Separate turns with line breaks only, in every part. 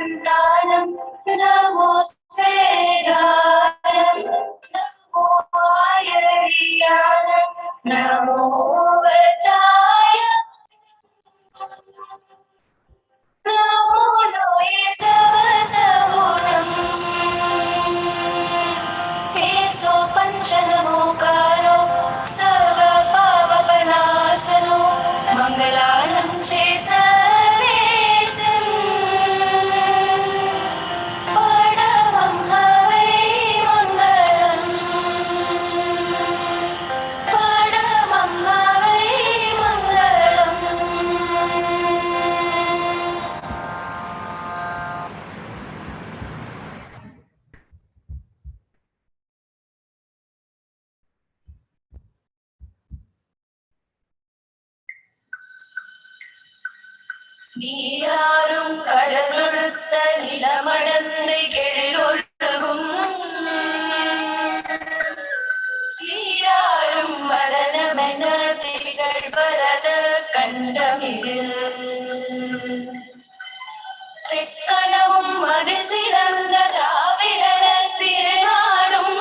सन्तानं नमो स्वेदानं नमो आयर्यानं नमो वचाय नमो लोये सर्वसगुणम् peso पञ्चनमोकारो सर्वपावपनाशनो मङ्गलानं चे सर्वेशम् परमं हवै मङ्गलम् परमं हवै मङ्गलम्. நீராறும் கடலொடுத்த நிலமடந்தை கெழிலொழுகும் சீராரும் மரணமென திகழ் வரத கண்டமிதில் தெக்கணமும் அது சிறந்த திராவிடர திருநாடும்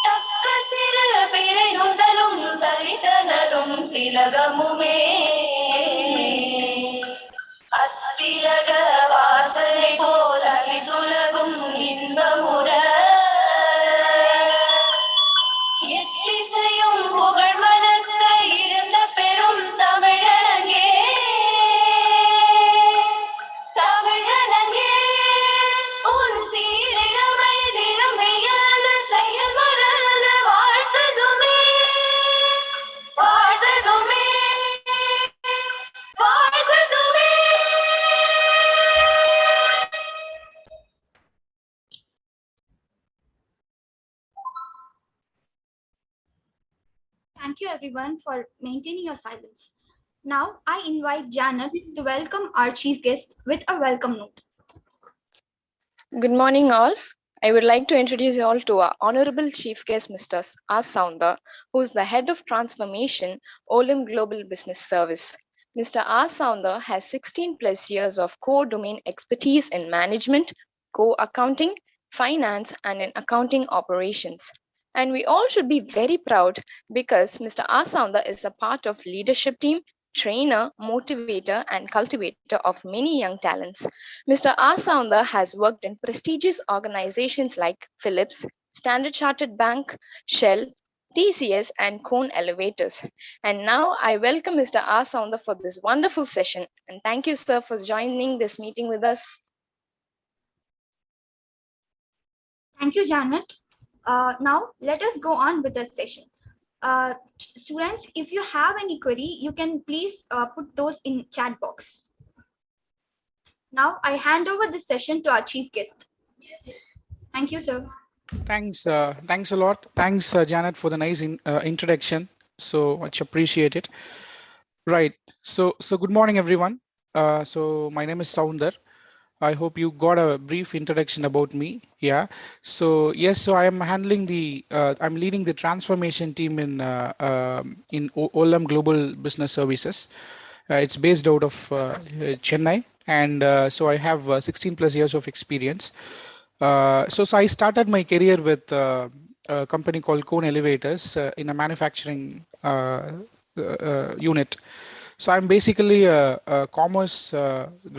தக்க சிறு பிறை நுதலும் தலிதனரும் திலகமுமே அத்திலக வாசனை போல் அகிதுலகும் இன்பமுற எத்திசையும் புகழ் மனத்த இருந்த பெரும் தமிழனங்கே தமிழனங்கே உன் சீரிழமை திரும்பியான செயல் மறந்த வாழ்த்ததுமே வாழ்த்ததுமே வாழ்த்ததுமே.
Thank you everyone for maintaining your silence. Now I invite Janet to welcome our chief guest with a welcome note.
Good morning all. I would like to introduce you all to our honorable chief guest, Mr. R. Soundar, who is the head of transformation, Olam Global Business Service. Mr. R. Soundar has 16 plus years of core domain expertise in management, core accounting, finance, and in accounting operations. And we all should be very proud because Mr. R. Soundar is a part of leadership team, trainer, motivator, and cultivator of many young talents. Mr. R. Soundar has worked in prestigious organizations like Philips, Standard Chartered Bank, Shell, TCS, and Cone Elevators. And now I welcome Mr. R. Soundar for this wonderful session. And thank you, sir, for joining this meeting with us.
Thank you, Janet. Now let us go on with the session. Students, if you have any query, you can please put those in chat box. Now I hand over the session to our chief guest. Thank you, sir.
Thanks a lot. Thanks, Janet, for the nice introduction. So much appreciated. Right. So good morning, everyone. So my name is Soundar. I hope you got a brief introduction about me. Yeah. So yes, so I am handling I'm leading the transformation team in Olam Global Business Services. It's based out of Chennai, and so I have 16 plus years of experience. So I started my career with a company called Cone Elevators in a manufacturing unit. So I'm basically a commerce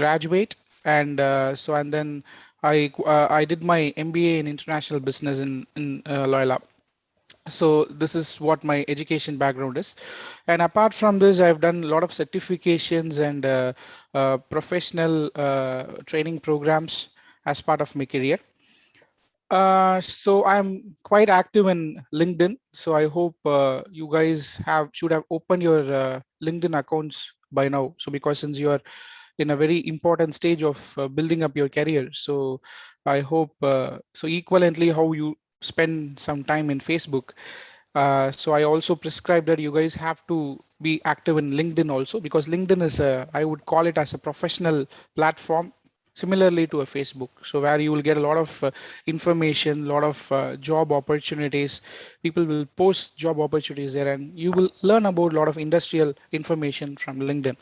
graduate, and then I did my MBA in international business in Loyola. So this is what my education background is, and apart from this, I've done a lot of certifications and professional training programs as part of my career. So I'm quite active in LinkedIn. So I hope you guys should have opened your LinkedIn accounts by now. So because since you are in a very important stage of building up your career, so I hope so equivalently how you spend some time in Facebook. So I also prescribe that you guys have to be active in LinkedIn also, because LinkedIn is I would call it as a professional platform, similarly to a Facebook. So where you will get a lot of information, a lot of job opportunities. People will post job opportunities there, and you will learn about a lot of industrial information from LinkedIn.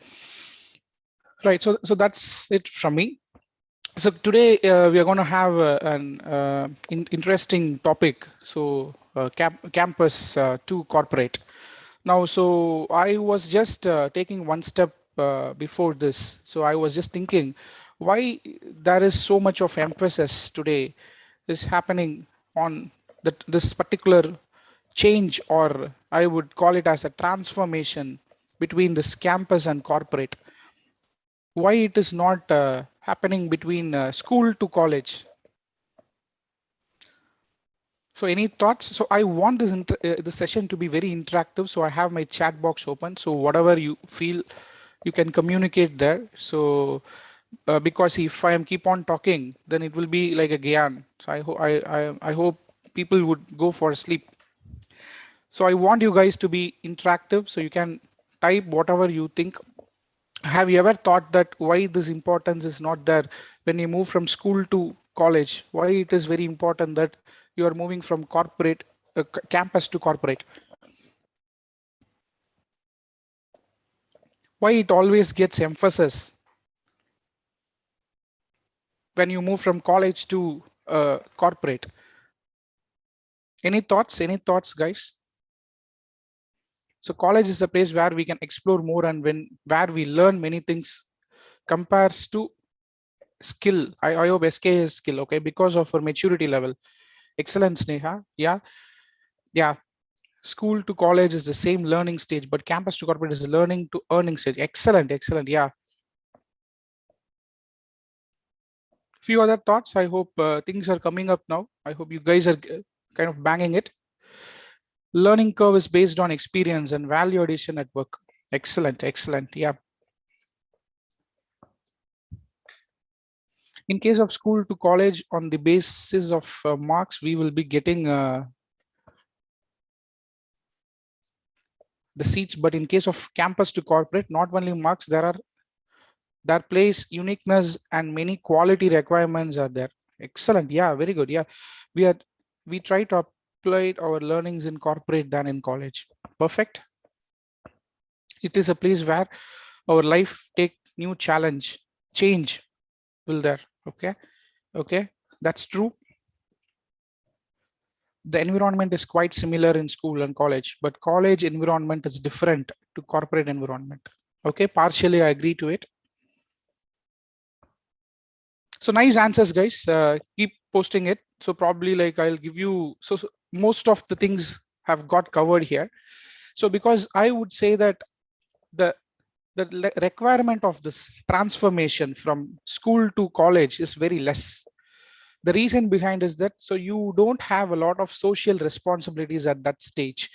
Right. So that's it from me. So today we are going to have an interesting topic. So campus to corporate. Now, so I was just taking one step before this. So I was just thinking why there is so much of emphasis today is happening on this particular change, or I would call it as a transformation between this campus and corporate. Why it is not happening between school to college? So any thoughts? So I want this session to be very interactive. So I have my chat box open. So whatever you feel, you can communicate there. So because if I am keep on talking, then it will be like a Gyan. So I hope people would go for sleep. So I want you guys to be interactive. So you can type whatever you think. Have you ever thought that why this importance is not there when you move from school to college? Why it is very important that you are moving from corporate campus to corporate? Why it always gets emphasis when you move from college to corporate? Any thoughts? Any thoughts, guys? So college is a place where we can explore more and where we learn many things compares to skill. I hope SK is skill, okay, because of our maturity level. Excellent, Sneha. Yeah. School to college is the same learning stage, but campus to corporate is the learning to earning stage. Excellent. Yeah. Few other thoughts. I hope things are coming up now. I hope you guys are kind of banging it. Learning curve is based on experience and value addition at work. Excellent. Yeah. In case of school to college, on the basis of marks, we will be getting the seats. But in case of campus to corporate, not only marks, there place uniqueness and many quality requirements are there. Excellent. Yeah, very good. Yeah, we try to apply our learnings in corporate than in college. Perfect. It is a place where our life take new change will there. Okay, that's true. The environment is quite similar in school and college, but college environment is different to corporate environment. Okay, partially I agree to it. So nice answers, guys. Keep posting it. So probably like I'll give you, so most of the things have got covered here. So because I would say that the requirement of this transformation from school to college is very less. The reason behind is that so you don't have a lot of social responsibilities at that stage.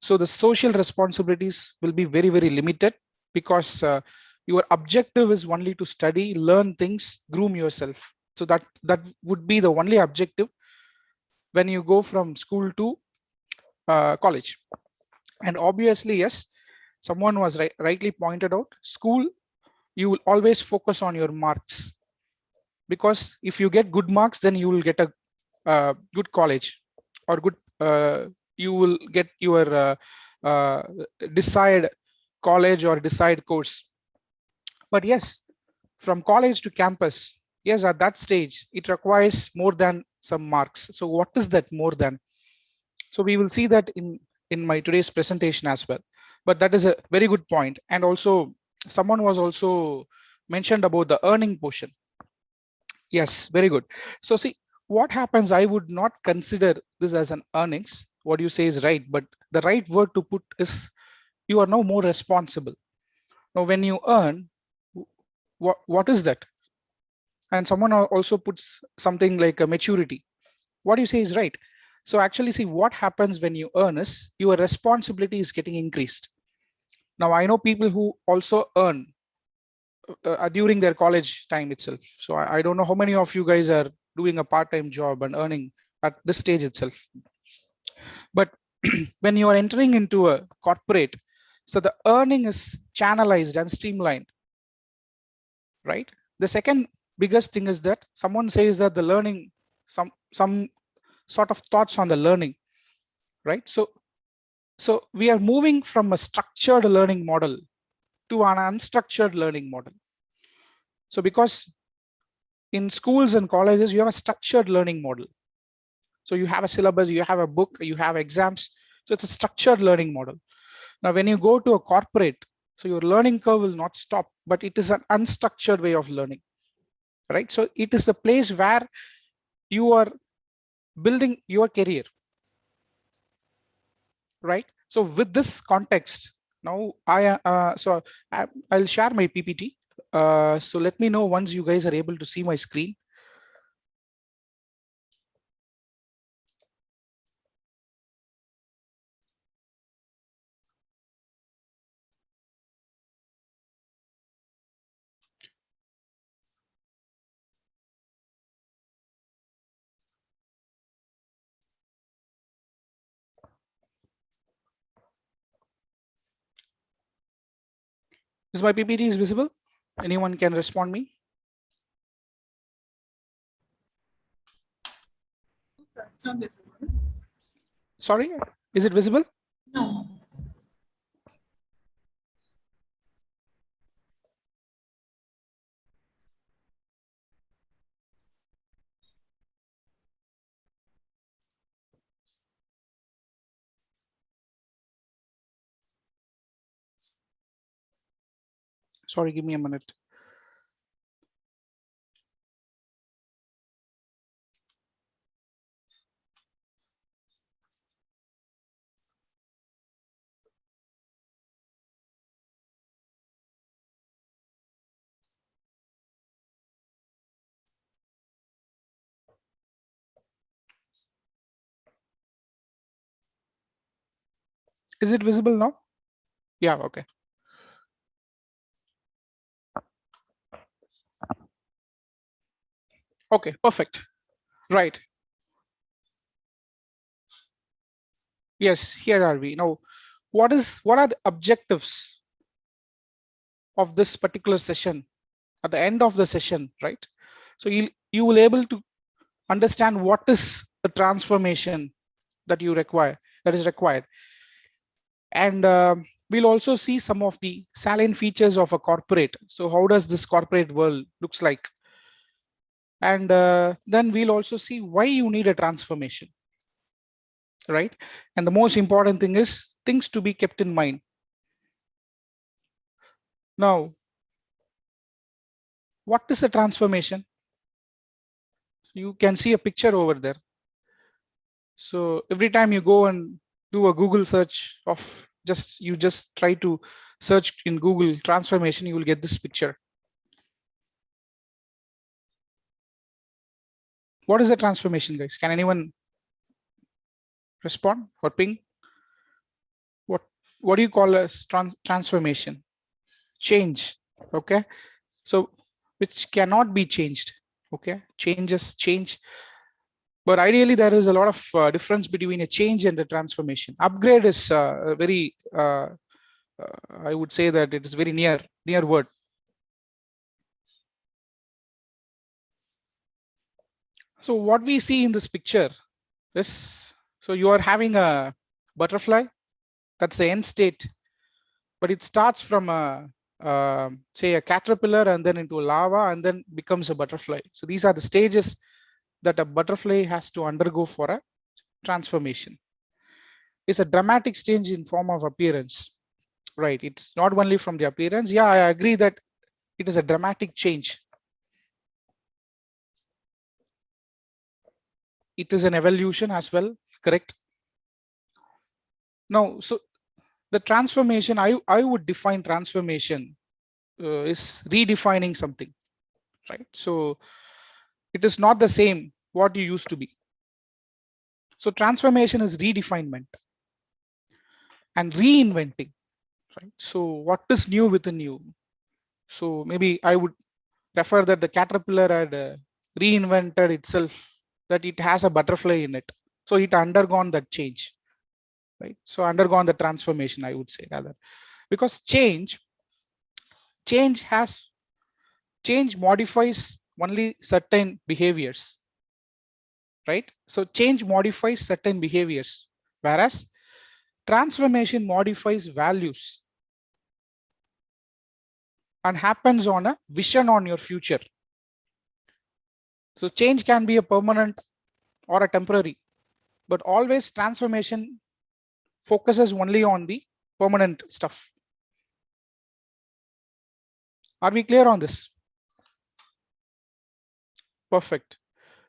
So the social responsibilities will be very, very limited because your objective is only to study, learn things, groom yourself. So that would be the only objective when you go from school to college. And obviously, yes, someone was rightly pointed out, school, you will always focus on your marks, because if you get good marks, then you will get a good college or good you will get your desired college or desired course. But yes, from college to campus, yes, at that stage it requires more than some marks. So what is that more than? So we will see that in my today's presentation as well. But that is a very good point. And also someone was also mentioned about the earning portion. Yes, very good. So see what happens, I would not consider this as an earnings. What you say is right, but the right word to put is you are now more responsible. Now when you earn, what is that? And someone also puts something like a maturity. What you say is right. So actually see what happens when you earn is your responsibility is getting increased. Now I know people who also earn during their college time itself. So I don't know how many of you guys are doing a part-time job and earning at this stage itself. But when you are entering into a corporate, so the earning is channelized and streamlined, right? The second biggest thing is that someone says that the learning, some sort of thoughts on the learning, right? So we are moving from a structured learning model to an unstructured learning model. So because in schools and colleges, you have a structured learning model. So you have a syllabus, you have a book, you have exams. So it's a structured learning model. Now, when you go to a corporate, so your learning curve will not stop, but it is an unstructured way of learning, right? So it is a place where you are building your career, right? So with this context, now I'll share my PPT. So let me know once you guys are able to see my screen. Is my PPT is visible? Anyone can respond me?
It's not visible.
Sorry, is it visible?
No.
Sorry, give me a minute. Is it visible now? Yeah, okay. Okay, perfect. Right. Yes, here are we. Now, what are the objectives of this particular session at the end of the session, right? So you will able to understand what is the transformation that is required. And we'll also see some of the salient features of a corporate. So how does this corporate world looks like? And then we'll also see why you need a transformation, right? And the most important thing is things to be kept in mind. Now, what is a transformation? You can see a picture over there. So every time you go and do a Google search of you just try to search in Google transformation, you will get this picture. What is a transformation, guys? Can anyone respond or ping? What do you call a transformation? Change. Okay. So which cannot be changed. Okay. Change. But ideally, there is a lot of difference between a change and a transformation. Upgrade is a very, I would say that it is very near word. So what we see in this picture is, so you are having a butterfly, that's the end state, but it starts from say a caterpillar and then into lava and then becomes a butterfly. So these are the stages that a butterfly has to undergo for a transformation. It's a dramatic change in form of appearance, right? It's not only from the appearance. Yeah, I agree that it is a dramatic change. It is an evolution as well, correct? Now, so the transformation, I would define transformation is redefining something, right? So it is not the same what you used to be. So transformation is redefinement and reinventing, right? So what is new within you? So maybe I would refer that the caterpillar had reinvented itself, that it has a butterfly in it. So it undergone that change, right? So undergone the transformation, I would say rather, because change modifies only certain behaviors, right? So change modifies certain behaviors, whereas transformation modifies values. and happens on a vision on your future. So change can be a permanent or a temporary, but always transformation focuses only on the permanent stuff. Are we clear on this? Perfect.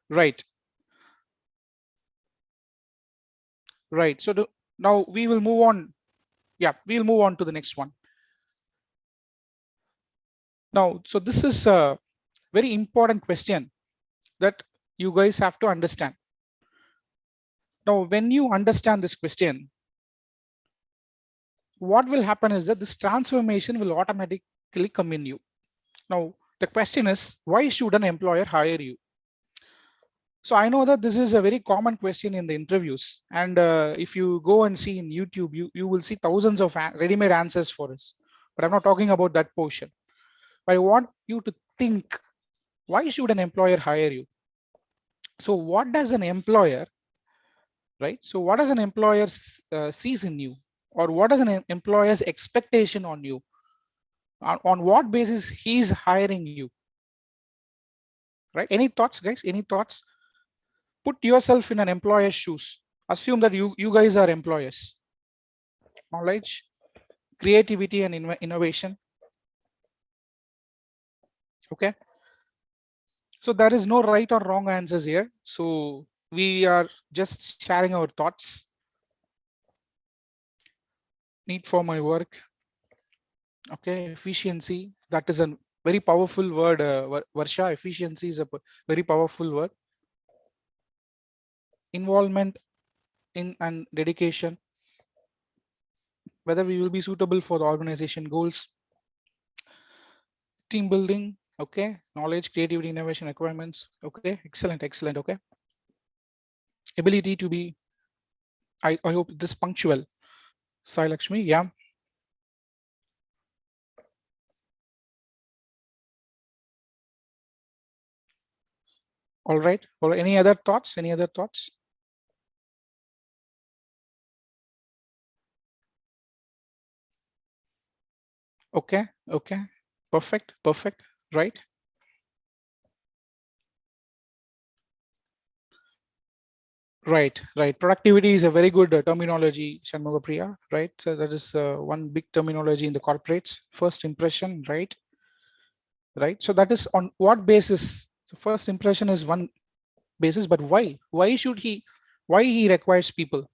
Right. Right. So now we will move on. Yeah, we'll move on to the next one. Now, so this is a very important question that you guys have to understand. Now, when you understand this question, what will happen is that this transformation will automatically come in you. Now, the question is, why should an employer hire you? So I know that this is a very common question in the interviews. And if you go and see in YouTube, you will see thousands of ready-made answers for us. But I'm not talking about that portion. But I want you to think, why should an employer hire you? So what does an employer, right? So what does an employer sees in you? Or what is an employer's expectation on you? On what basis he's hiring you? Right? Any thoughts, guys? Any thoughts? Put yourself in an employer's shoes. Assume that you guys are employers. Knowledge, creativity, and innovation. Okay. So there is no right or wrong answers here. So we are just sharing our thoughts. Need for my work. Okay, efficiency. That is a very powerful word, Varsha. Efficiency is a very powerful word. Involvement in and dedication. Whether we will be suitable for the organization goals. Team building. Okay, knowledge, creativity, innovation requirements. Okay, excellent, excellent. Okay, ability to be. I hope this punctual. Sai Lakshmi, yeah. All right. Or any other thoughts? Any other thoughts? Okay. Okay. Perfect. Perfect. Right. Right. Right. Productivity is a very good terminology, Shanmugapriya. Right. So that is one big terminology in the corporates. First impression. Right. Right. So that is on what basis? So first impression is one basis, but why? Why should he? Why he requires people?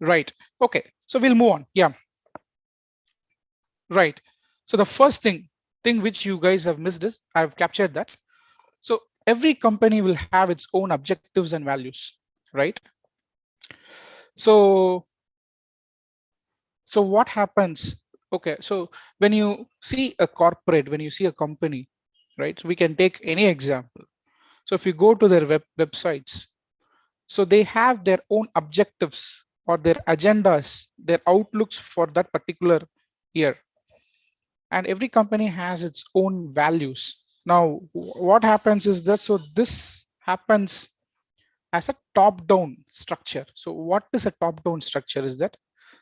Right. Okay. So we'll move on. Yeah. Right. So the first thing which you guys have missed is I've captured that. So every company will have its own objectives and values, right? So what happens? Okay. So when you see a corporate, when you see a company, right? So we can take any example. So if you go to their websites, so they have their own objectives or their agendas, their outlooks for that particular year. And every company has its own values. Now, what happens is that, so this happens as a top-down structure. So what is a top-down structure is that,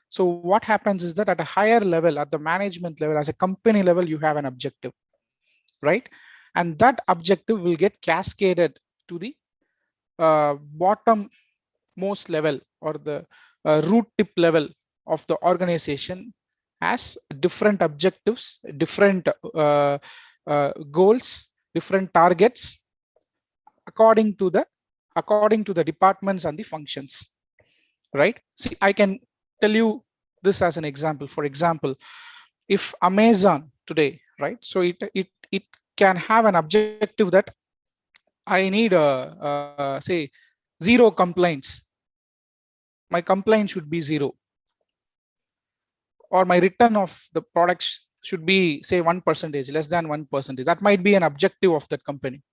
so what happens is that at a higher level, at the management level, as a company level, you have an objective, right? And that objective will get cascaded to the bottom most level or the root tip level of the organization as different objectives, different goals, different targets according to the departments and the functions, right? See, I can tell you this as an example. For example, if Amazon today, right? So it can have an objective that I need say 0 complaints. My complaint should be 0. Or my return of the products should be say 1%, less than 1%. That might be an objective of that company.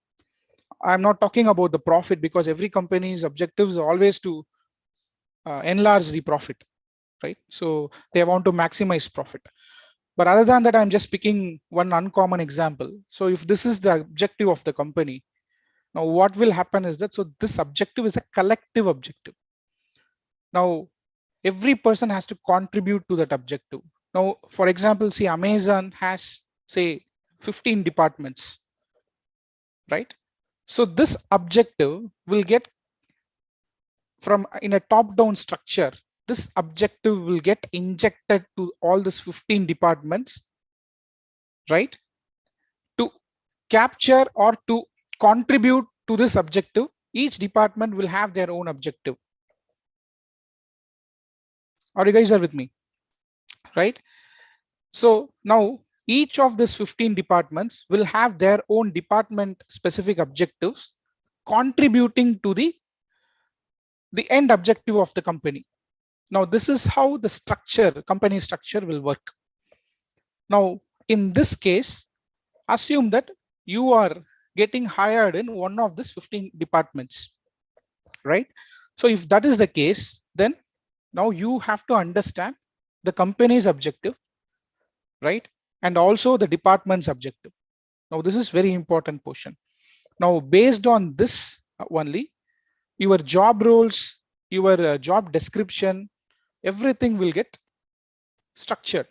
I'm not talking about the profit, because every company's objectives are always to enlarge the profit, right? So they want to maximize profit. But other than that, I'm just picking one uncommon example. So if this is the objective of the company, now what will happen is that, so this objective is a collective objective. Now, every person has to contribute to that objective. Now, for example, see, Amazon has, say, 15 departments, right? So this objective will get from in a top-down structure. This objective will get injected to all these 15 departments, right? To capture or to contribute to this objective, each department will have their own objective. Are you guys are with me? Right? So now each of these 15 departments will have their own department specific objectives contributing to the end objective of the company. Now this is how the structure, company structure will work. Now in this case, assume that you are getting hired in one of these 15 departments, right? So if that is the case, then now you have to understand the company's objective, right? And also the department's objective. Now this is very important portion. Now based on this only, your job roles, your job description, everything will get structured,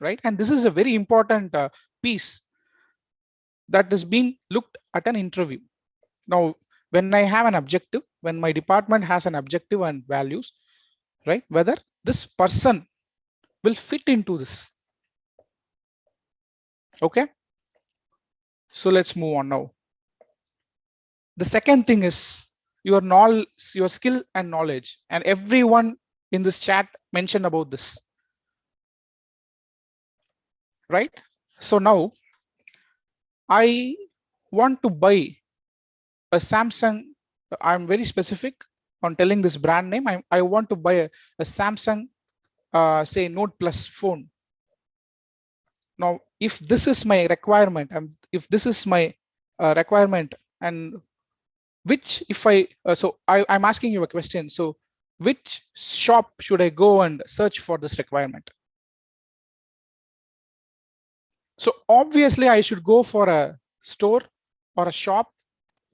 right? And this is a very important piece that is being looked at an interview. Now, when I have an objective, when my department has an objective and values, right? Whether this person will fit into this. Okay. So let's move on now. The second thing is your knowledge, your skill and knowledge, and everyone in this chat mentioned about this, right? So now I want to buy a Samsung. I'm very specific on telling this brand name. I want to buy a Samsung, say Note Plus phone. Now, if this is my requirement, if this is my requirement, and which if I'm asking you a question. So which shop should I go and search for this requirement? So obviously I should go for a store or a shop.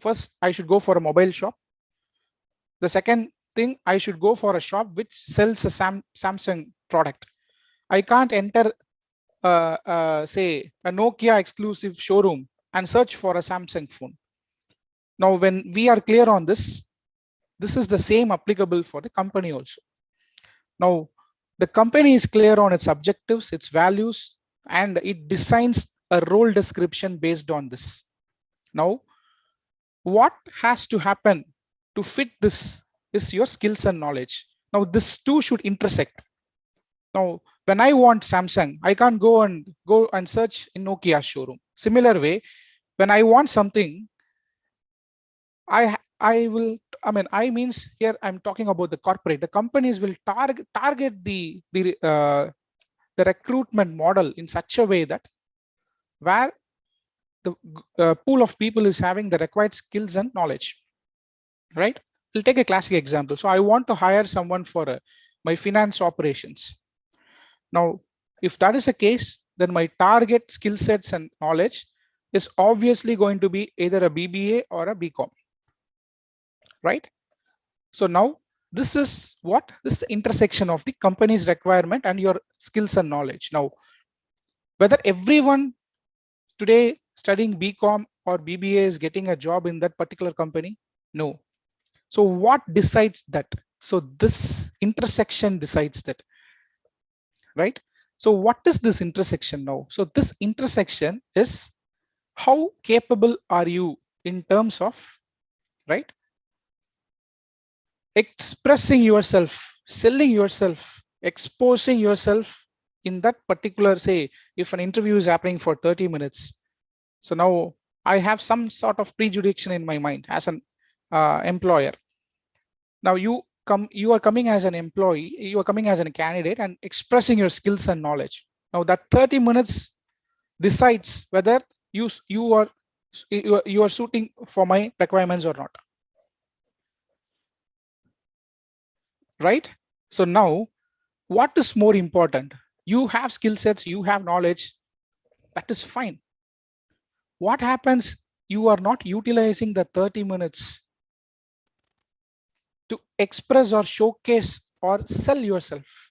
First, I should go for a mobile shop. The second thing, I should go for a shop which sells a Samsung product. I can't enter say a Nokia exclusive showroom and search for a Samsung phone. Now, when we are clear on this, this is the same applicable for the company also. Now, the company is clear on its objectives, its values, and it designs a role description based on this. Now, what has to happen to fit this is your skills and knowledge. Now, this two should intersect. Now, when I want Samsung, I can't go and search in Nokia showroom. Similar way, when I want something, I means here I'm talking about the corporate. The companies will target the recruitment model in such a way that where the pool of people is having the required skills and knowledge, right? We'll take a classic example. So I want to hire someone for my finance operations. Now, if that is the case, then my target skill sets and knowledge is obviously going to be either a BBA or a BCom, right? So now this is what this is the intersection of the company's requirement and your skills and knowledge. Now, whether everyone today studying BCom or BBA is getting a job in that particular company, no. So what decides that? So this intersection decides that, right? So what is this intersection now? So this intersection is how capable are you in terms of, right, expressing yourself, selling yourself, exposing yourself in that particular, say, if an interview is happening for 30 minutes. So now I have some sort of prejudice in my mind as an employer. Now you are coming as an employee, you are coming as a candidate and expressing your skills and knowledge. Now that 30 minutes decides whether you are suiting for my requirements or not, right? So now what is more important? You have skill sets, you have knowledge, that is fine. What happens? You are not utilizing the 30 minutes to express or showcase or sell yourself.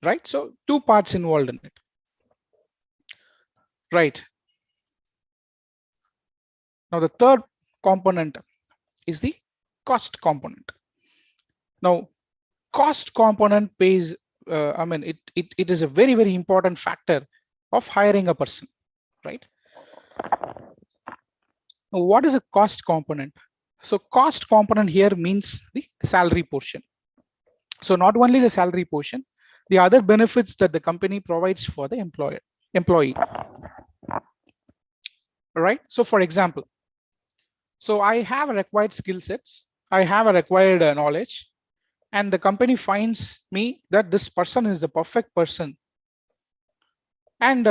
right? So two parts involved in it, right? Now the third component is the cost component. Now cost component pays, I mean, it is a very, very important factor of hiring a person, right? Now, what is a cost component? So cost component here means the salary portion. So not only the salary portion, the other benefits that the company provides for the employee, right? So for example, so I have a required skill sets, I have a required knowledge, and the company finds me that this person is the perfect person, and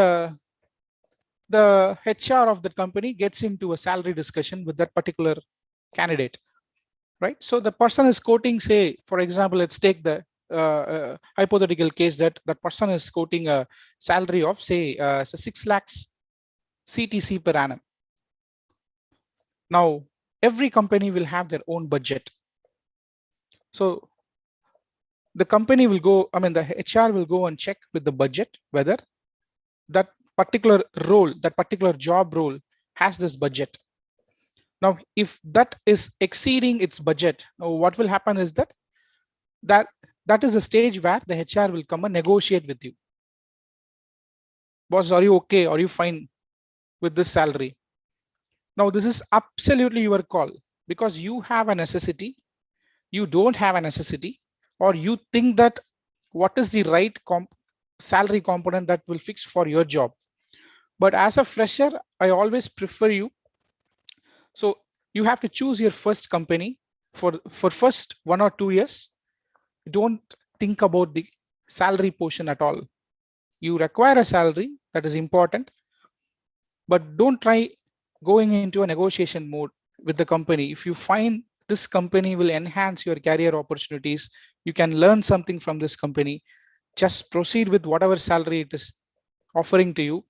the HR of the company gets into a salary discussion with that particular candidate, right? So the person is quoting, say, for example, let's take the hypothetical case that that person is quoting a salary of, say, 6 lakhs CTC per annum. Now, every company will have their own budget. So the company will go, I mean, the HR will go and check with the budget whether that particular role, that particular job role has this budget. Now, if that is exceeding its budget, now what will happen is that that is the stage where the HR will come and negotiate with you. Boss, are you okay? Are you fine with this salary? Now, this is absolutely your call, because you have a necessity, you don't have a necessity, or you think that what is the right salary component that will fix for your job. But as a fresher, I always prefer you. So you have to choose your first company for first 1 or 2 years. Don't think about the salary portion at all. You require a salary, that is important, but don't try going into a negotiation mode with the company. If you find this company will enhance your career opportunities, you can learn something from this company, just proceed with whatever salary it is offering to you,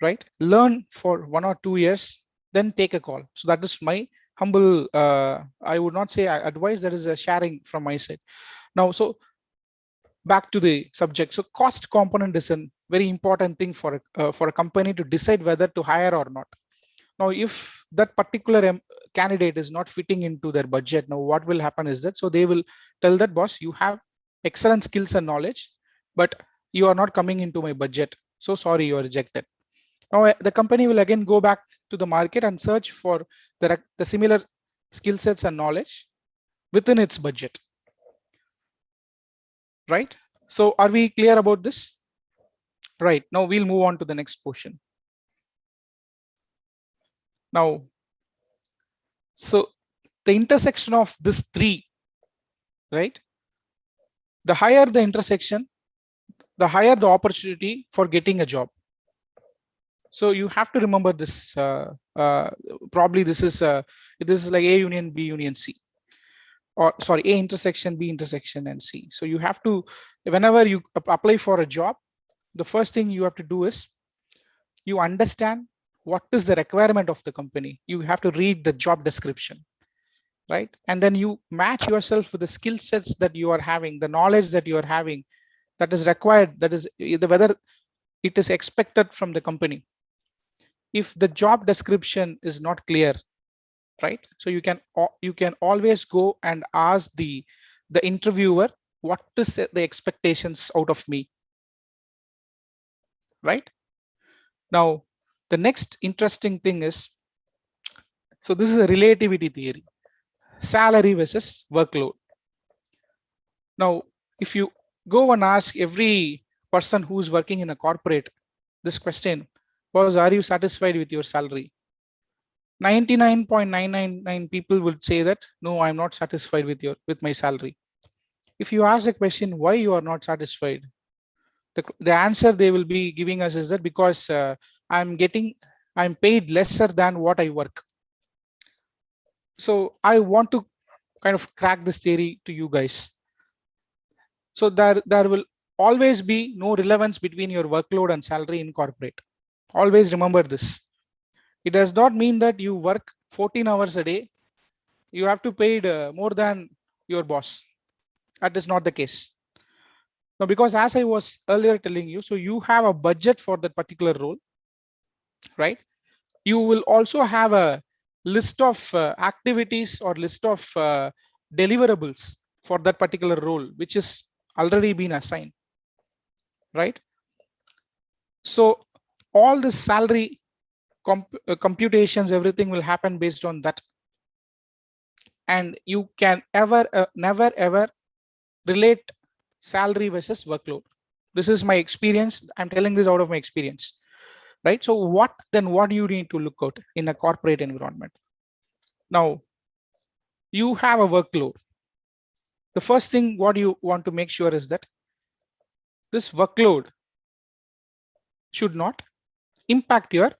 right? Learn for 1 or 2 years, then take a call. So that is my humble, I would not say advice, that is a sharing from my side. Now, so back to the subject. So cost component is a very important thing for a company to decide whether to hire or not. Now, if that particular candidate is not fitting into their budget, now what will happen is that, so they will tell that, boss, you have excellent skills and knowledge, but you are not coming into my budget. So sorry, you are rejected. Now the company will again go back to the market and search for the similar skill sets and knowledge within its budget, right? So are we clear about this? Right, now we'll move on to the next portion. Now, so the intersection of this three, right? The higher the intersection, the higher the opportunity for getting a job. So you have to remember this. Probably this is like A union, B union, C, or sorry, A intersection, B intersection, and C. So you have to, whenever you apply for a job, the first thing you have to do is you understand what is the requirement of the company. You have to read the job description, right? And then you match yourself with the skill sets that you are having, the knowledge that you are having, that is required, that is whether it is expected from the company. If the job description is not clear, right? So you can always go and ask the interviewer, what is the expectations out of me, right? Now, the next interesting thing is, so this is a relativity theory, salary versus workload. Now, if you go and ask every person who's working in a corporate this question, was, are you satisfied with your salary? 99.999 people would say that, no, I'm not satisfied with my salary. If you ask the question, why you are not satisfied, the answer they will be giving us is that because I'm paid lesser than what I work. So I want to kind of crack this theory to you guys. So there will always be no relevance between your workload and salary in corporate. Always remember this. It does not mean that you work 14 hours a day, you have to pay more than your boss. That is not the case. Now, because as I was earlier telling you, so you have a budget for that particular role, right? You will also have a list of activities or list of deliverables for that particular role, which is already been assigned, right? So all the salary computations, everything will happen based on that. And you can never ever relate salary versus workload. This is my experience. I'm telling this out of my experience, right? So what do you need to look out in a corporate environment? Now, you have a workload. The first thing what you want to make sure is that this workload should not impact your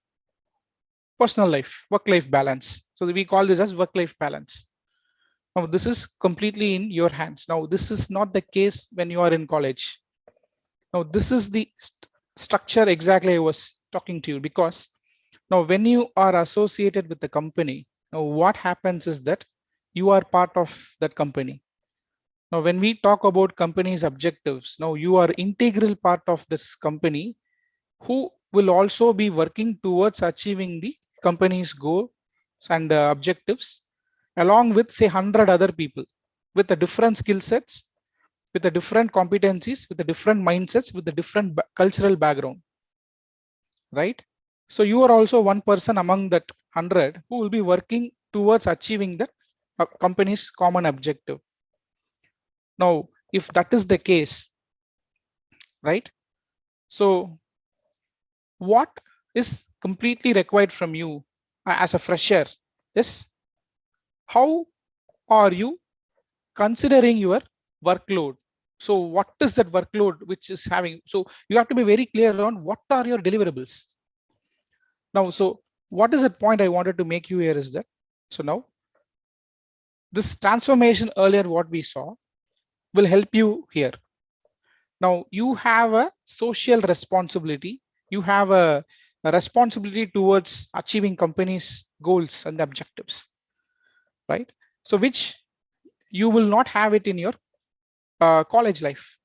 personal life, work-life balance. So we call this as work-life balance. Now, this is completely in your hands. Now, this is not the case when you are in college. Now, this is the structure exactly I was talking to you, because now when you are associated with the company, now what happens is that you are part of that company. Now, when we talk about company's objectives, now you are integral part of this company who will also be working towards achieving the company's goals and objectives, along with say 100 other people with the different skill sets, with the different competencies, with the different mindsets, with the different cultural background, right? So you are also one person among that 100 who will be working towards achieving the company's common objective. Now, if that is the case, right? So what is completely required from you as a fresher is how are you considering your workload? So what is that workload which is having? So you have to be very clear on what are your deliverables. Now, so what is the point I wanted to make you here is that, so now this transformation earlier what we saw will help you here. Now you have a social responsibility. You have a responsibility towards achieving company's goals and objectives, right? So which you will not have it in your college life,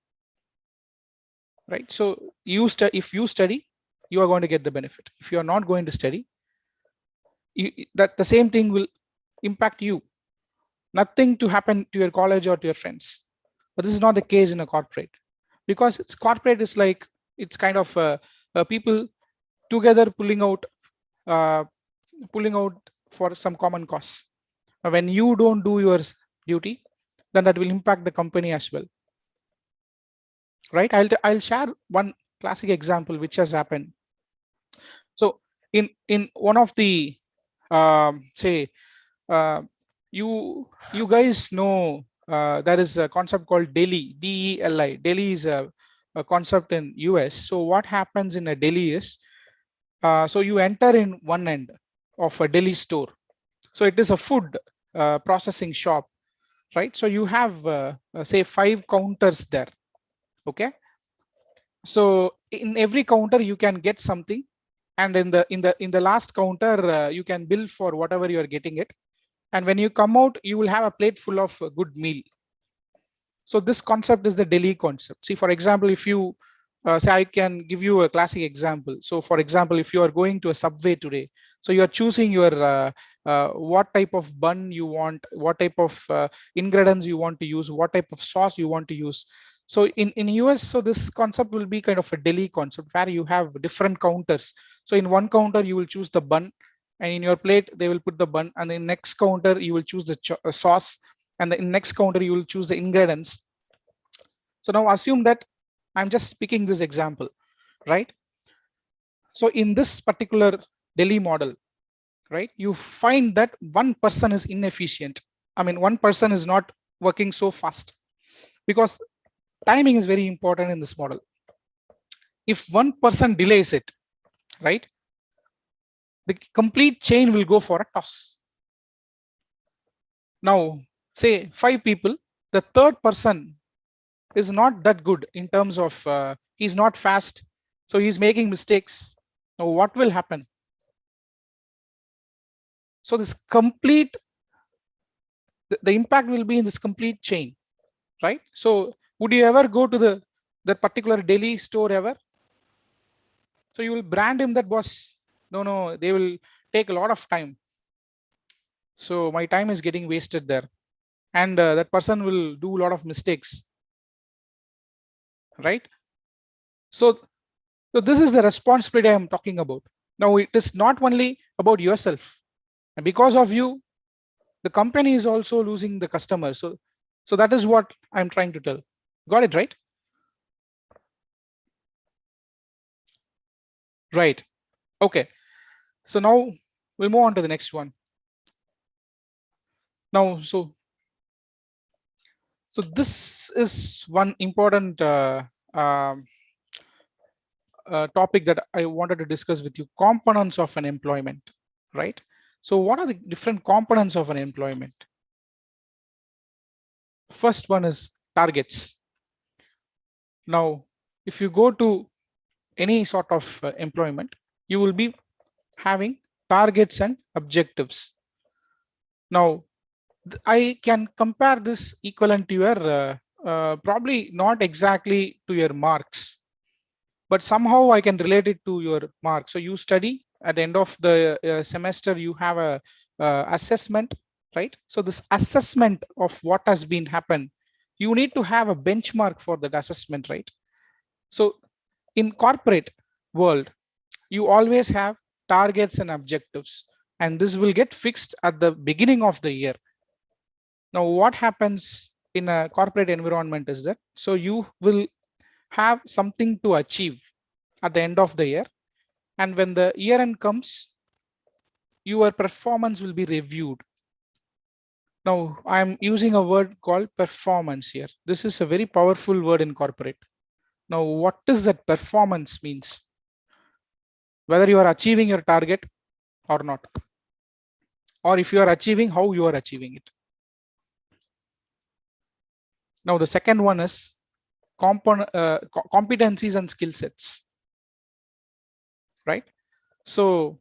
right? So if you study, you are going to get the benefit. If you are not going to study, that the same thing will impact you. Nothing to happen to your college or to your friends. But this is not the case in a corporate, because it's corporate is like it's kind of people together pulling out for some common cause. When you don't do your duty, then that will impact the company as well, right? I'll share one classic example which has happened. So in one of the say you guys know there is a concept called DELI, DELI. DELI is a concept in US. So what happens in a Delhi is so you enter in one end of a Delhi store. So it is a food processing shop, right? So you have say 5 counters there. Okay. So in every counter you can get something, and in the last counter you can bill for whatever you are getting it, and when you come out you will have a plate full of a good meal. So this concept is the Delhi concept. See, for example, if you say, I can give you a classic example. So for example, if you are going to a Subway today, so you are choosing your what type of bun you want, what type of ingredients you want to use, what type of sauce you want to use. So in US, so this concept will be kind of a Delhi concept where you have different counters. So in one counter you will choose the bun, and in your plate they will put the bun, and in next counter you will choose the sauce, and the next counter you will choose the ingredients. So now assume that I'm just picking this example, right? So in this particular Delhi model, right, you find that one person is inefficient. I mean, one person is not working so fast, because timing is very important in this model. If one person delays it, right, the complete chain will go for a toss. Now, say 5 people, the third person is not that good in terms of he's not fast, so he's making mistakes. Now what will happen? So this complete the impact will be in this complete chain, right? So would you ever go to the that particular Delhi store ever? So you will brand him that boss. No, they will take a lot of time. So my time is getting wasted there. And that person will do a lot of mistakes. Right? So this is the responsibility I'm talking about. Now it is not only about yourself. And because of you, the company is also losing the customer. So that is what I'm trying to tell. Got it, right? Right. Okay. So now we'll move on to the next one. Now, so this is one important topic that I wanted to discuss with you: components of an employment, right? So what are the different components of an employment? First one is targets. Now, if you go to any sort of employment, you will be having targets and objectives. Now, I can compare this equivalent to your probably not exactly to your marks, but somehow I can relate it to your marks. So you study at the end of the semester, you have a assessment, right? So this assessment of what has been happened, you need to have a benchmark for that assessment, right? So in corporate world, you always have targets and objectives, and this will get fixed at the beginning of the year. Now, what happens in a corporate environment is that, so you will have something to achieve at the end of the year. And when the year end comes, your performance will be reviewed. Now, I'm using a word called performance here. This is a very powerful word in corporate. Now, what does that performance means? Whether you are achieving your target or not, or if you are achieving, how you are achieving it. Now, the second one is competencies and skill sets, right? So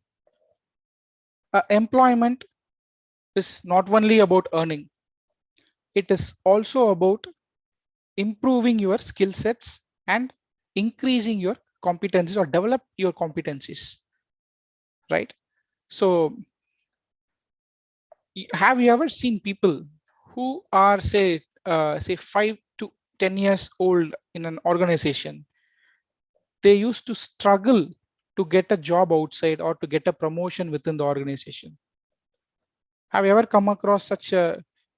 employment is not only about earning, it is also about improving your skill sets and increasing your competencies or develop your competencies, right? So have you ever seen people who are say 5 to 10 years old in an organization? They used to struggle to get a job outside or to get a promotion within the organization. Have you ever come across such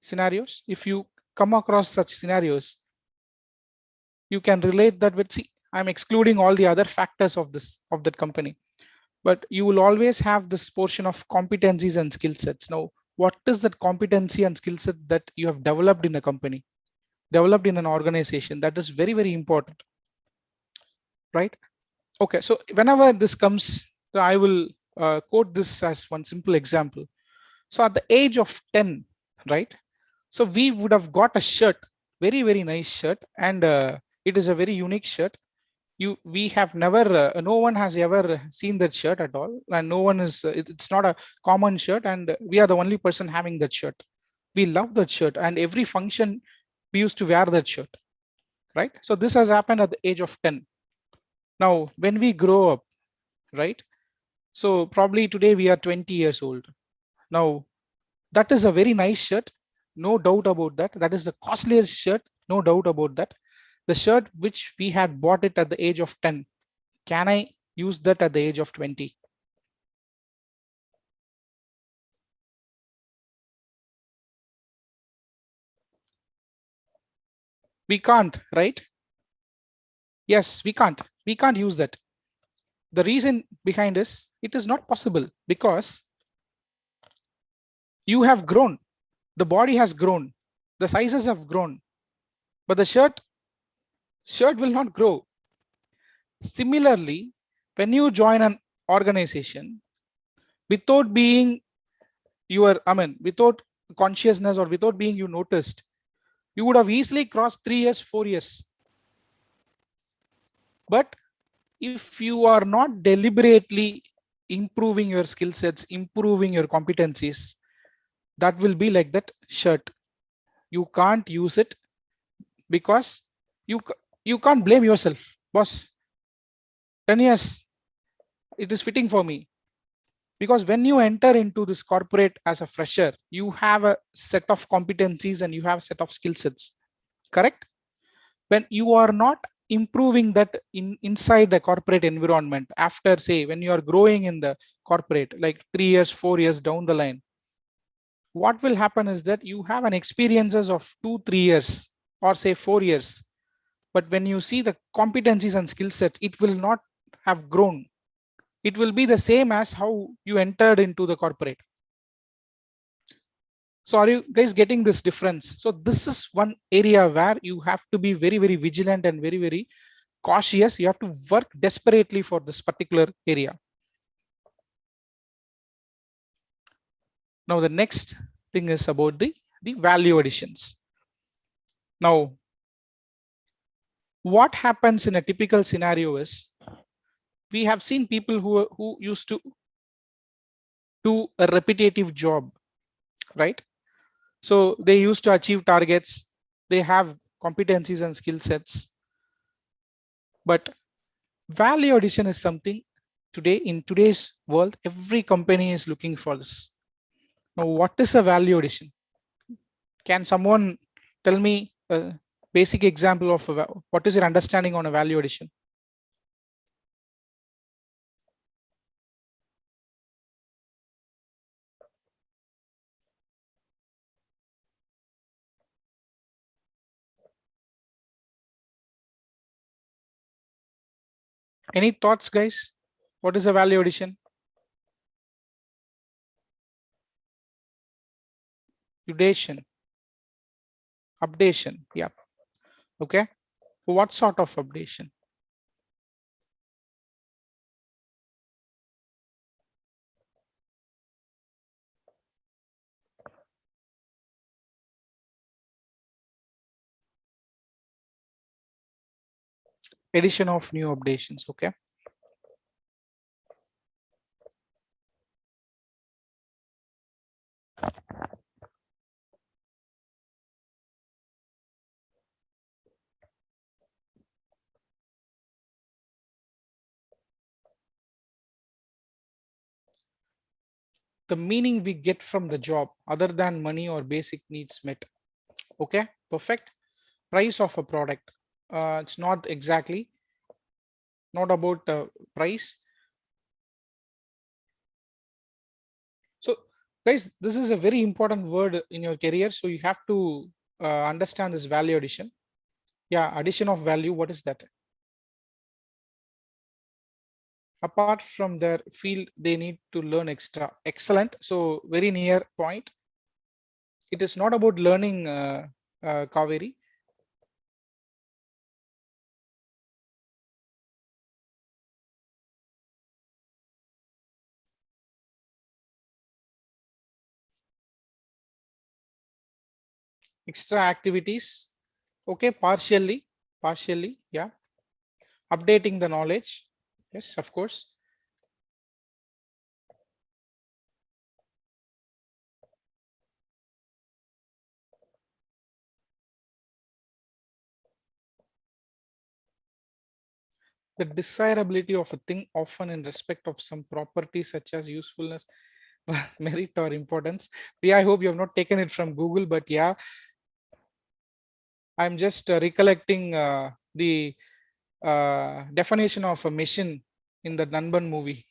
scenarios? If you come across such scenarios, you can relate that with, see, I'm excluding all the other factors of that company, but you will always have this portion of competencies and skill sets. Now, what is that competency and skill set that you have developed in a company, developed in an organization? That is very, very important, right? Okay, so whenever this comes, I will quote this as one simple example. So at the age of 10, right? So we would have got a shirt, very, very nice shirt, and it is a very unique shirt. We have never, no one has ever seen that shirt at all, and no one is, it's not a common shirt, and we are the only person having that shirt. We love that shirt, and every function we used to wear that shirt, right? So this has happened at the age of 10. Now, when we grow up, right? So probably today we are 20 years old. Now, that is a very nice shirt, no doubt about that. That is the costliest shirt, no doubt about that. The shirt which we had bought it at the age of 10, can I use that at the age of 20? We can't, right? Yes, we can't use that. The reason behind is, it is not possible, because you have grown, the body has grown, the sizes have grown, but the shirt will not grow. Similarly, when you join an organization, without being without consciousness or without being you noticed, you would have easily crossed 3 years, 4 years. But if you are not deliberately improving your skill sets, improving your competencies, that will be like that shirt. You can't use it, because you can't blame yourself, boss. 10 years, it is fitting for me. Because when you enter into this corporate as a fresher, you have a set of competencies and you have a set of skill sets, correct? When you are not improving that inside the corporate environment, after say when you are growing in the corporate, like 3 years, 4 years down the line, what will happen is that you have an experiences of 2-3 years or say 4 years, but when you see the competencies and skill set, it will not have grown. It will be the same as how you entered into the corporate. So are you guys getting this difference? So this is one area where you have to be very, very vigilant and very, very cautious. You have to work desperately for this particular area. Now the next thing is about the value additions. Now, what happens in a typical scenario is we have seen people who used to do a repetitive job, right? So they used to achieve targets, they have competencies and skill sets, but value addition is something today in today's world, every company is looking for this. Now, what is a value addition? Can someone tell me a basic example of what is your understanding on a value addition? Any thoughts, guys? What is a value addition? Updation. Updation. Yeah. Okay. What sort of updation? Addition of new updations. Okay. The meaning we get from the job other than money or basic needs met. Okay, perfect. Price of a product. It's not exactly not about price. So guys, this is a very important word in your career. So you have to understand this value addition. Yeah, addition of value. What is that? Apart from their field, they need to learn extra. Excellent. So very near point. It is not about learning Kaveri. Extra activities. Okay, partially, yeah. Updating the knowledge. Yes, of course. The desirability of a thing often in respect of some property such as usefulness, merit or importance. Yeah, I hope you have not taken it from Google, but yeah, I'm just recollecting the definition of a mission in the Nanban movie.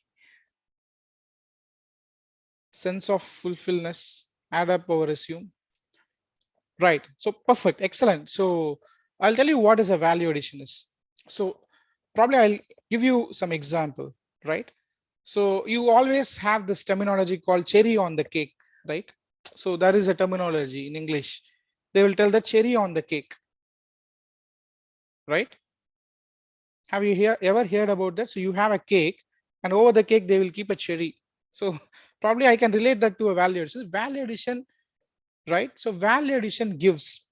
Sense of fulfillness, add up or assume. Right. So perfect. Excellent. So I'll tell you what is a value addition is. So probably I'll give you some example, right? So you always have this terminology called cherry on the cake, right? So that is a terminology in English. They will tell the cherry on the cake, right? Have you ever heard about that? So you have a cake and over the cake, they will keep a cherry. So probably I can relate that to a value addition. Value addition, right? So value addition gives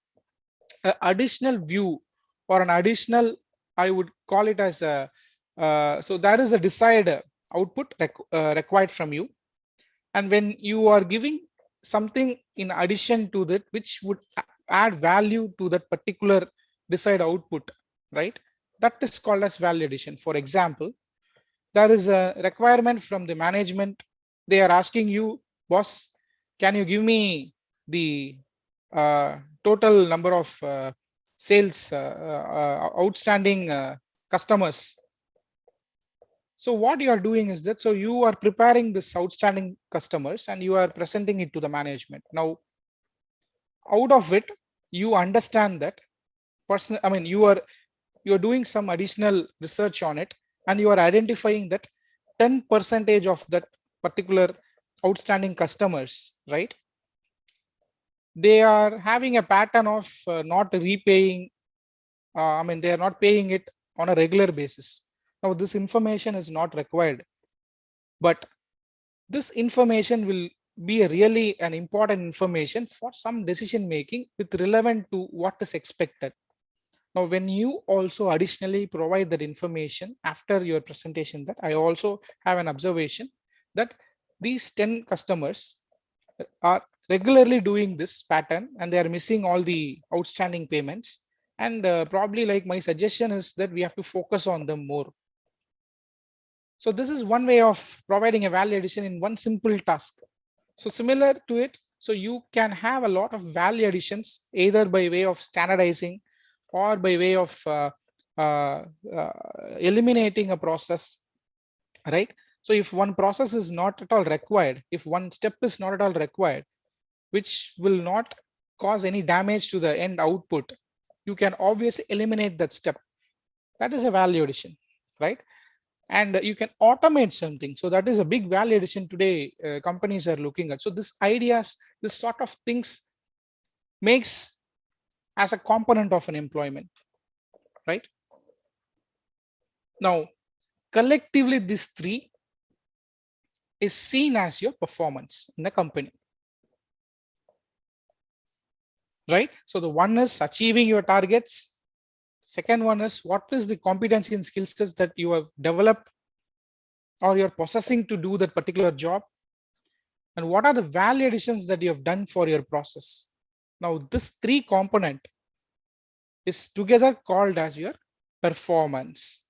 an additional view or an additional, I would call it as a, so that is a desired output required from you. And when you are giving something in addition to that, which would add value to that particular desired output, right? That is called as value addition. For example, there is a requirement from the management. They are asking you, boss, can you give me the total number of sales outstanding customers? So what you are doing is that, so you are preparing this outstanding customers and you are presenting it to the management. Now, out of it, you understand that person, I mean, you're doing some additional research on it and you are identifying that 10% of that particular outstanding customers, right? They are having a pattern of not repaying. I mean, they are not paying it on a regular basis. Now, this information is not required, but this information will be a really an important information for some decision making with relevant to what is expected. Now, when you also additionally provide that information after your presentation, that I also have an observation that these 10 customers are regularly doing this pattern and they are missing all the outstanding payments. And probably like my suggestion is that we have to focus on them more. So this is one way of providing a value addition in one simple task. So similar to it, so you can have a lot of value additions either by way of standardizing or by way of eliminating a process, right? So if one process is not at all required, if one step is not at all required, which will not cause any damage to the end output, you can obviously eliminate that step. That is a value addition, right? And you can automate something. So that is a big value addition today companies are looking at. So this ideas, this sort of things makes as a component of an employment, right? Now, collectively, these three is seen as your performance in the company, right? So the one is achieving your targets. Second one is what is the competency and skill sets that you have developed or you're possessing to do that particular job. And what are the value additions that you have done for your process? Now, this three component is together called as your performance.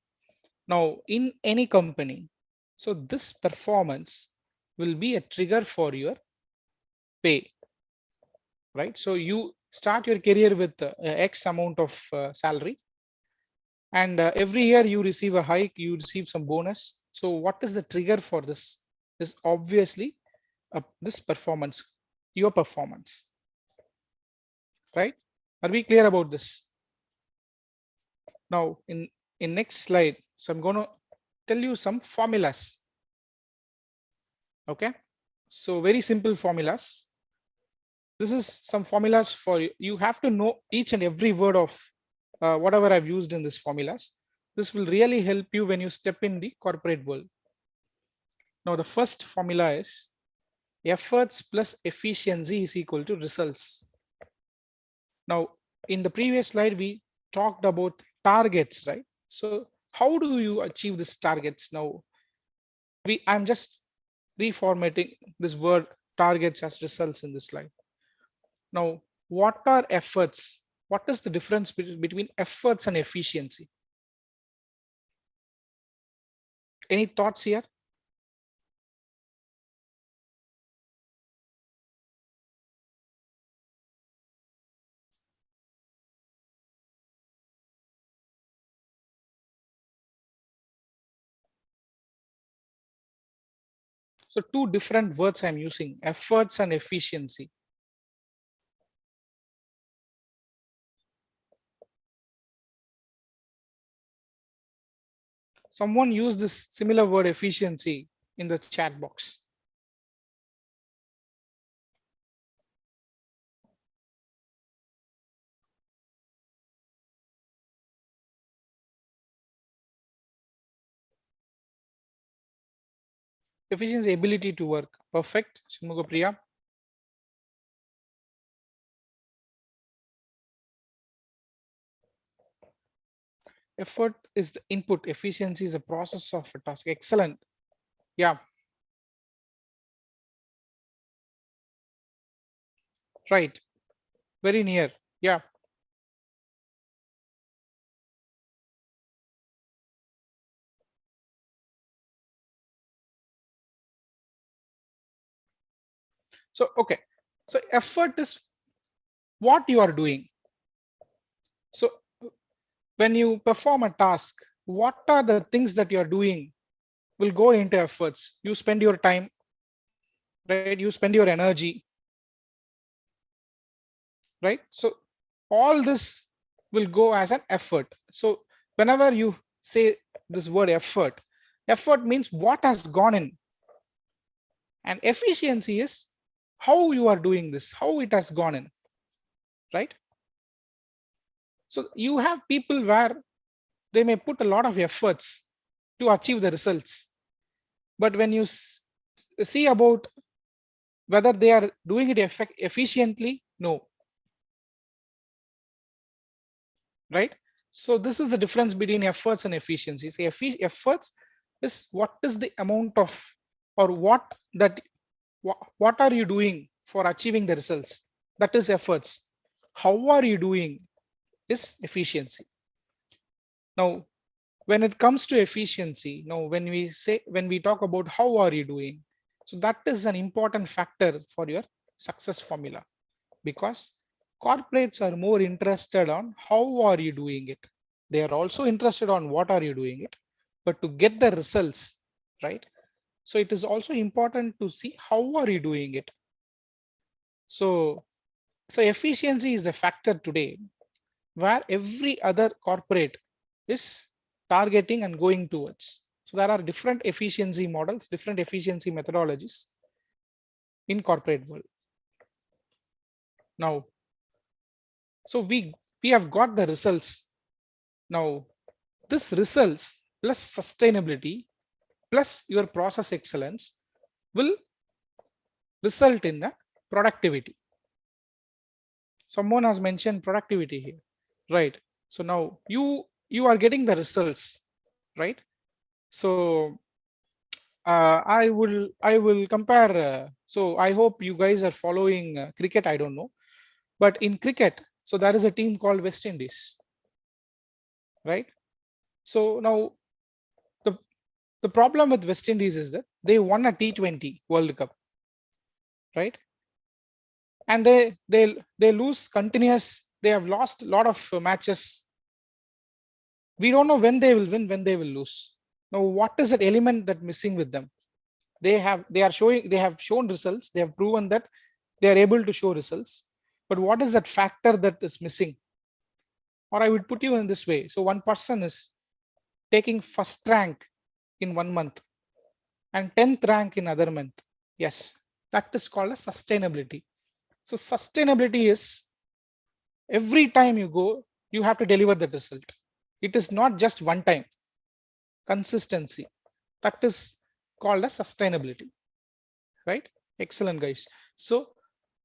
Now, in any company, so this performance will be a trigger for your pay, right? So you start your career with X amount of salary, and every year you receive a hike, you receive some bonus. So what is the trigger for this? Is obviously this performance, your performance, right? Are we clear about this? Now, in next slide, so I'm going to tell you some formulas. Okay, so very simple formulas. This is some formulas for you. You have to know each and every word of whatever I've used in this formulas. This will really help you when you step in the corporate world. Now, the first formula is efforts plus efficiency is equal to results. Now, in the previous slide, we talked about targets, right? So how do you achieve these targets? Now, I'm just reformatting this word targets as results in this slide. Now, what are efforts? What is the difference between efforts and efficiency? Any thoughts here? So two different words I'm using, efforts and efficiency. Someone use this similar word efficiency in the chat box. Efficiency, ability to work. Perfect. Shanmugapriya. Effort is the input. Efficiency is a process of a task. Excellent. Yeah. Right. Very near. Yeah. So, okay. So effort is what you are doing. So when you perform a task, what are the things that you are doing will go into efforts. You spend your time, right? You spend your energy, right? So all this will go as an effort. So whenever you say this word effort, effort means what has gone in, and efficiency is how you are doing this, how it has gone in, right? So you have people where they may put a lot of efforts to achieve the results, but when you see about whether they are doing it efficiently, no, right? So this is the difference between efforts and efficiency. So efforts is what is the amount of, or what are you doing for achieving the results, that is efforts. How are you doing is efficiency. Now when it comes to efficiency, now when we talk about how are you doing, so that is an important factor for your success formula, because corporates are more interested on how are you doing it. They are also interested on what are you doing it, but to get the results, right? So it is also important to see how are you doing it. So efficiency is a factor today where every other corporate is targeting and going towards. So there are different efficiency models, different efficiency methodologies in corporate world. Now, so we have got the results. Now, this results plus sustainability plus your process excellence will result in a productivity. Someone has mentioned productivity here, right? So now you are getting the results, right? So I will compare. So I hope you guys are following cricket. I don't know, but in cricket, so there is a team called West Indies, right? So now the the problem with West Indies is that they won a T20 World Cup, right? And they lose continuous. They have lost a lot of matches. We don't know when they will win, when they will lose. Now, what is that element that missing with them? They have shown results. They have proven that they are able to show results. But what is that factor that is missing? Or I would put you in this way. So one person is taking first rank in 1 month and 10th rank in other month. Yes, that is called a sustainability. So sustainability is every time you go, you have to deliver the result. It is not just one time. Consistency. That is called as sustainability, right? Excellent, guys. So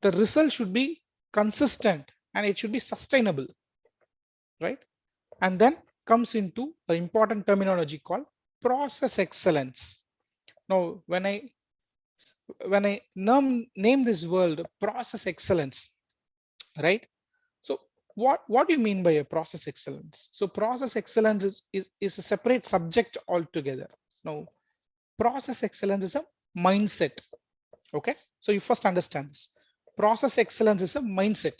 the result should be consistent and it should be sustainable, right? And then comes into an important terminology called process excellence. Now, when I name this word process excellence, right? So what do you mean by a process excellence? So process excellence is a separate subject altogether. Now, process excellence is a mindset. Okay, so you first understand this. Process excellence is a mindset.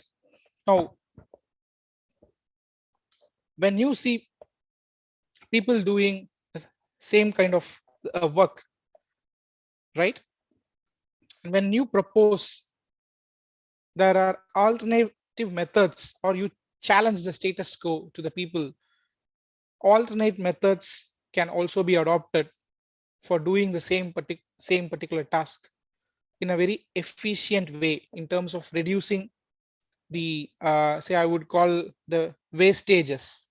Now, when you see people doing the same kind of work, right? And when you propose, there are alternative methods, or you challenge the status quo to the people. Alternate methods can also be adopted for doing the same particular task in a very efficient way in terms of reducing the say I would call the wastages,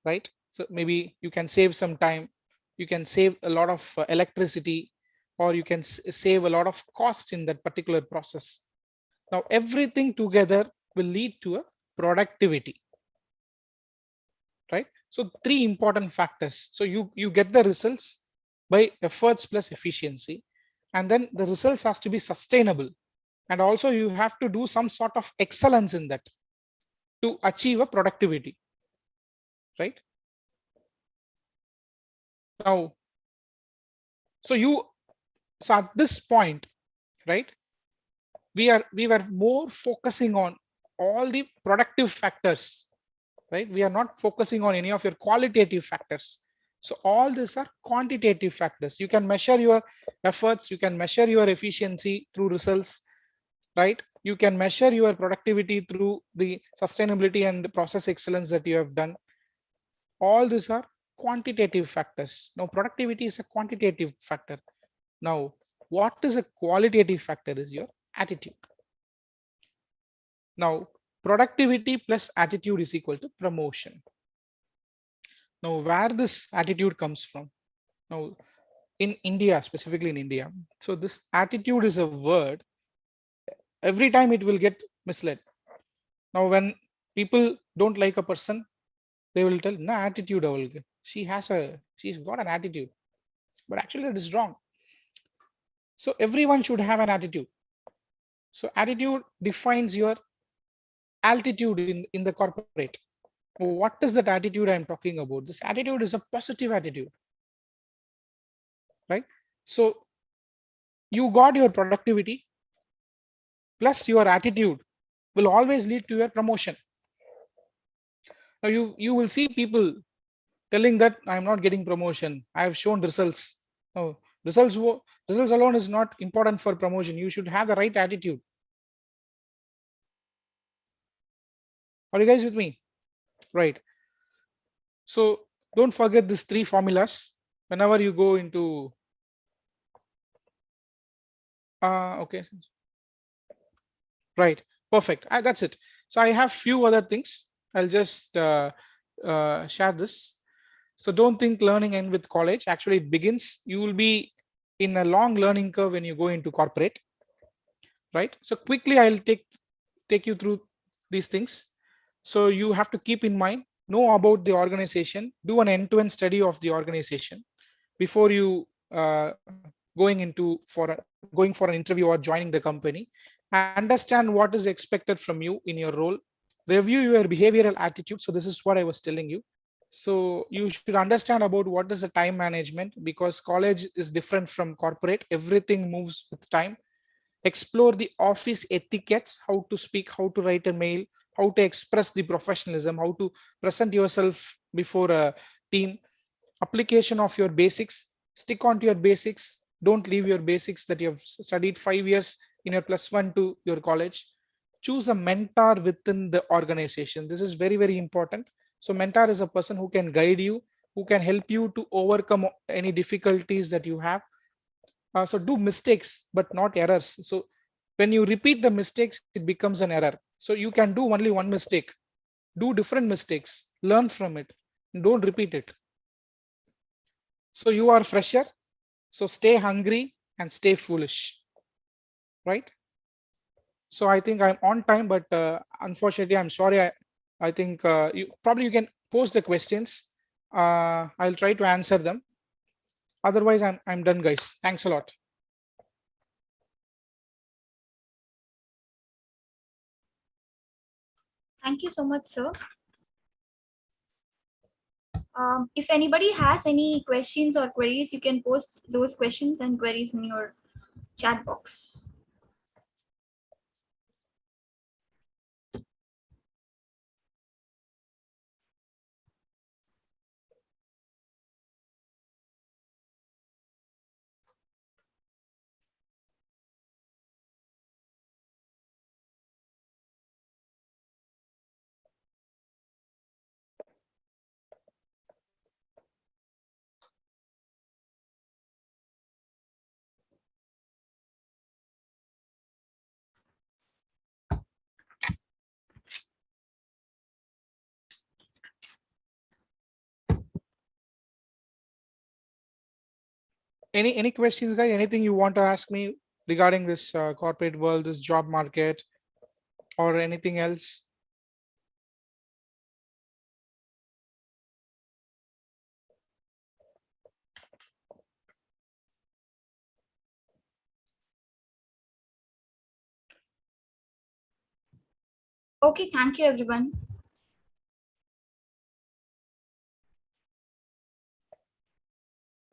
right? So maybe you can save some time, you can save a lot of electricity, or you can save a lot of cost in that particular process. Now everything together will lead to a productivity, right? So three important factors. So you get the results by efforts plus efficiency, and then the results has to be sustainable, and also you have to do some sort of excellence in that to achieve a productivity, right? Now, so at this point, right, we were more focusing on all the productive factors, right? We are not focusing on any of your qualitative factors. So all these are quantitative factors. You can measure your efforts, you can measure your efficiency through results, right? You can measure your productivity through the sustainability and process excellence that you have done. All these are quantitative factors. Now productivity is a quantitative factor. Now what is a qualitative factor is your attitude. Now productivity plus attitude is equal to promotion. Now where this attitude comes from? Now in India, specifically in India, so this attitude is a word, every time it will get misled. Now when people don't like a person, they will tell no attitude, she's got an attitude, but actually that is wrong. So everyone should have an attitude. So attitude defines your altitude in the corporate. What is that attitude I'm talking about? This attitude is a positive attitude, right? So you got your productivity plus your attitude will always lead to your promotion. Now you will see people telling that I'm not getting promotion, I have shown results. No, results alone is not important for promotion. You should have the right attitude. Are you guys with me? Right. So don't forget these 3 formulas whenever you go into okay, right, perfect. That's it. So I have few other things. I'll just share this. So don't think learning ends with college. Actually, it begins. You will be in a long learning curve when you go into corporate, right? So quickly, I'll take you through these things. So you have to keep in mind, know about the organization, do an end-to-end study of the organization before you going for an interview or joining the company. Understand what is expected from you in your role. Review your behavioral attitude. So this is what I was telling you. So you should understand about what is the time management, because college is different from corporate. Everything moves with time. Explore the office etiquettes, how to speak, how to write a mail, how to express the professionalism, how to present yourself before a team. Application of your basics, stick on to your basics. Don't leave your basics that you have studied 5 years in your +1 to your college. Choose a mentor within the organization. This is very, very important. So mentor is a person who can guide you, who can help you to overcome any difficulties that you have. So do mistakes, but not errors. So when you repeat the mistakes, it becomes an error. So you can do only one mistake, do different mistakes, learn from it, don't repeat it. So you are fresher, so stay hungry and stay foolish, right? So I think I'm on time, but unfortunately, I'm sorry. I think you can post the questions. I'll try to answer them. Otherwise, I'm done, guys. Thanks a lot.
Thank you so much, sir. If anybody has any questions or queries, you can post those questions and queries in your chat box.
Any questions, guys? Anything you want to ask me regarding this corporate world, this job market, or anything else?
Okay, thank you, everyone.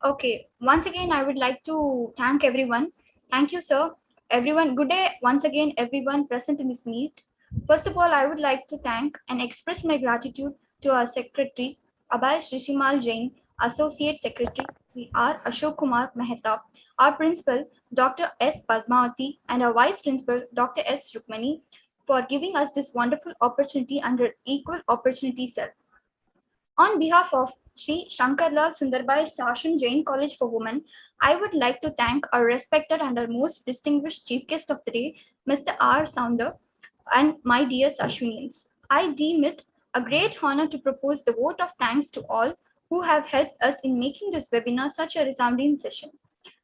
Okay, once again, I would like to thank everyone. Thank you, sir, Everyone, good day once again, everyone present in this meet. First of all, I would like to thank and express my gratitude to our Secretary, Abhay Shishimal Jain, Associate Secretary, R. Ashok Kumar Mehta, our Principal, Dr. S. Padmavati, and our Vice Principal, Dr. S. Rukmani, for giving us this wonderful opportunity under Equal Opportunity Cell. On behalf of Sri Shankarlal Sundarbai Sashan Jain College for Women, I would like to thank our respected and our most distinguished chief guest of the day, Mr. R. Sounder, and my dear Sashwinians. I deem it a great honor to propose the vote of thanks to all who have helped us in making this webinar such a resounding session.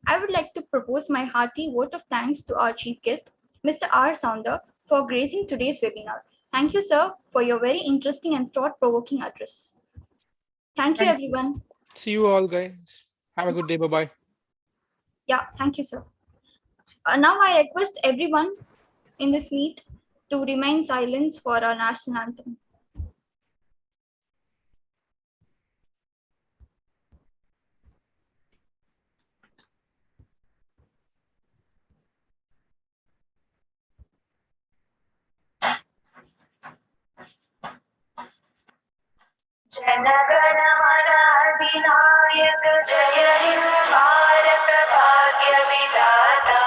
I would like to propose my hearty vote of thanks to our chief guest, Mr. R. Sounder, for gracing today's webinar. Thank you, sir, for your very interesting and thought-provoking address. Thank you,
Thank you.
everyone.
See you all, guys. Have a good day. Bye-bye.
Yeah, thank you, sir. Now I request everyone in this meet to remain silent for our national anthem.
जनगण मन अधिनायक जय हिंद भारत भाग्य विधाता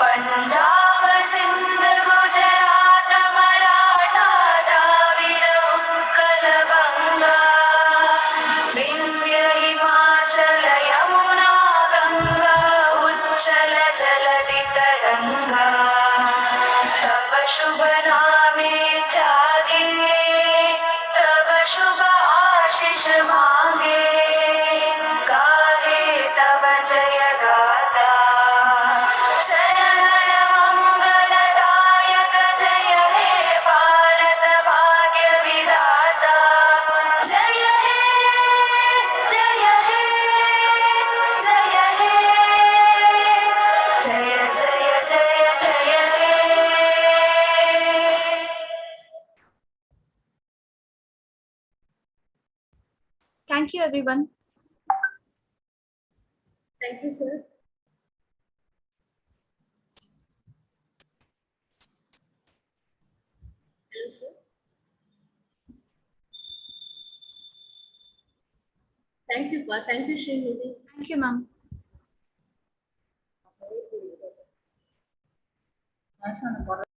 पंजाब सिंध गुजरात मराठा द्राविड उत्कल बंगा विंध्य हिमाचल यमुना गंगा उच्चल जलधि तरंगा तब शुभ नामे जागे तब शुभ आशीष मांगे गाहे तब जय गाता जनगण मंगलदायक जय हे भारत भाग्य विधाता जय हे जय हे जय हे जय जय जय जय हे
Thank you, everyone.
Thank you, sir. Hello, sir. Thank you, Pa. Thank you, Srinidhi.
Thank you, ma'am.
That's not important.